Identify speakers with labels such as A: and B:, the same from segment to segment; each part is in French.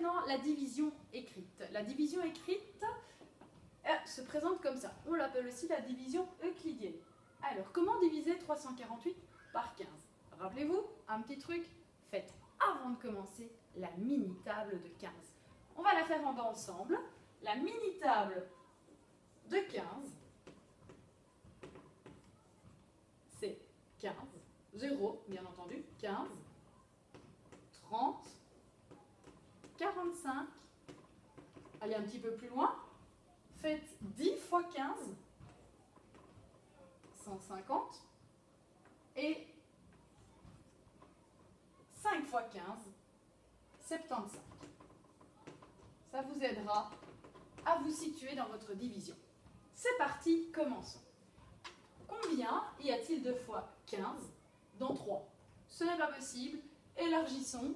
A: maintenant la division écrite. La division écrite se présente comme ça. On l'appelle aussi la division euclidienne. Alors, comment diviser 348 par 15? Rappelez-vous, un petit truc, faites avant de commencer la mini-table de 15. On va la faire en bas ensemble. La mini-table de 15, c'est 15, 0, bien entendu, 15, 30, 45, allez un petit peu plus loin, faites 10 fois 15, 150, et 5 fois 15, 75. Ça vous aidera à vous situer dans votre division. C'est parti, commençons. Combien y a-t-il de fois 15 dans 3? Ce n'est pas possible. Élargissons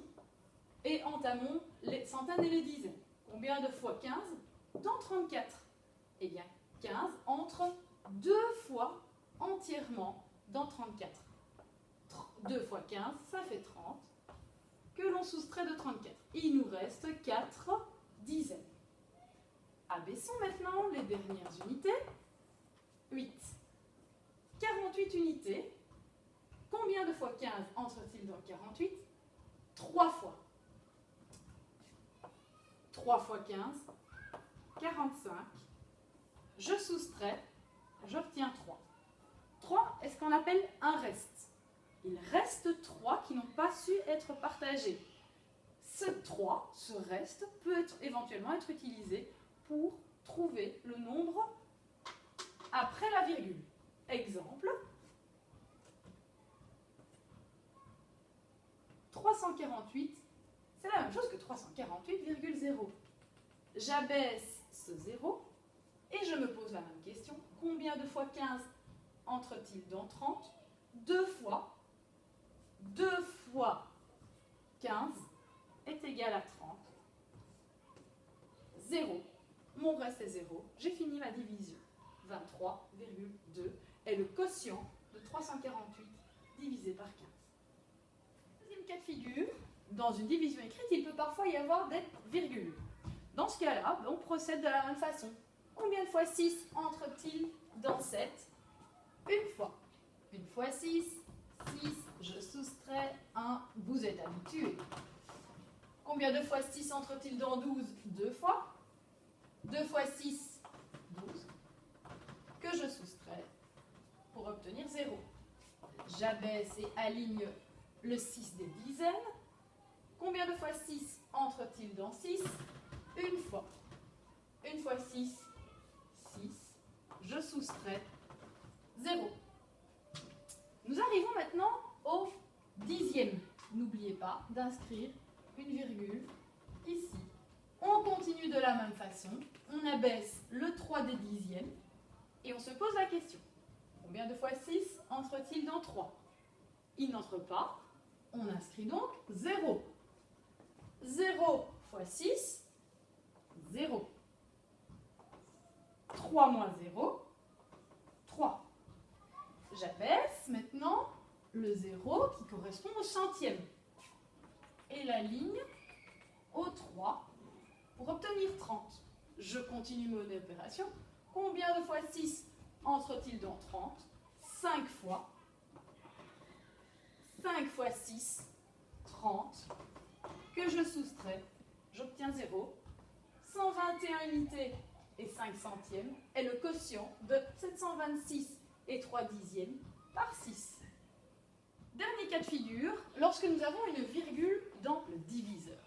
A: et entamons les centaines et les dizaines. Combien de fois 15 dans 34? Eh bien, 15 entre 2 fois entièrement dans 34. 2 fois 15, ça fait 30, que l'on soustrait de 34. Il nous reste 4 dizaines. Abaissons maintenant les dernières unités. 8. 48 unités. Combien de fois 15 entre-t-il dans 48? 3 fois. 3 fois 15, 45. Je soustrais, j'obtiens 3. 3 est ce qu'on appelle un reste. Il reste 3 qui n'ont pas su être partagés. Ce 3, ce reste, peut éventuellement être utilisé pour trouver le nombre après la virgule. Exemple, 348, c'est la même chose que 348,0. J'abaisse ce 0 et je me pose la même question. Combien de fois 15 entre-t-il dans 30? 2 fois 15 est égal à 30. 0. Mon reste est 0. J'ai fini ma division. 23,2 est le quotient de 348 divisé par 15. Deuxième cas de figure, dans une division écrite, il peut parfois y avoir des virgules. Dans ce cas-là, on procède de la même façon. Combien de fois 6 entre-t-il dans 7? Une fois. Une fois 6, 6, je soustrais 1, vous êtes habitués. Combien de fois 6 entre-t-il dans 12? 2 fois. 2 fois 6, 12, que je soustrais pour obtenir 0. J'abaisse et aligne le 6 des dizaines. Combien de fois 6 entre-t-il dans 6? Une fois. Une fois 6, 6, je soustrais 0. Nous arrivons maintenant au dixième. N'oubliez pas d'inscrire une virgule ici. On continue de la même façon. On abaisse le 3 des dixièmes et on se pose la question. Combien de fois 6 entre-t-il dans 3? Il n'entre pas. On inscrit donc 0. 0 fois 6, 0. 3 moins 0, 3. J'abaisse maintenant le 0 qui correspond au centième. Et la ligne au 3 pour obtenir 30. Je continue mon opération. Combien de fois 6 entre-t-il dans 30? 5 fois. 5 fois 6, 30, que je soustrais. J'obtiens 0. 121 unités et 5 centièmes est le quotient de 726 et 3 dixièmes par 6. Dernier cas de figure, lorsque nous avons une virgule dans le diviseur.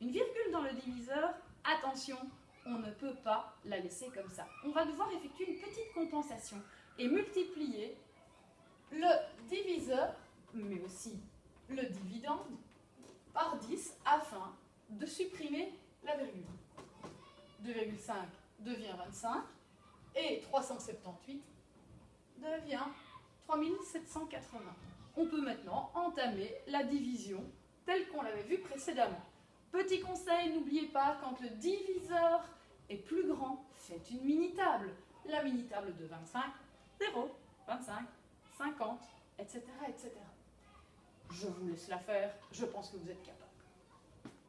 A: Une virgule dans le diviseur, attention, on ne peut pas la laisser comme ça. On va devoir effectuer une petite compensation et multiplier le diviseur, mais aussi le dividende, par 10 afin de supprimer la virgule. 2,5 devient 25 et 378 devient 3780. On peut maintenant entamer la division telle qu'on l'avait vue précédemment. Petit conseil, n'oubliez pas, quand le diviseur est plus grand, faites une mini-table. La mini-table de 25, 0, 25, 50, etc., etc. Je vous laisse la faire, je pense que vous êtes capable.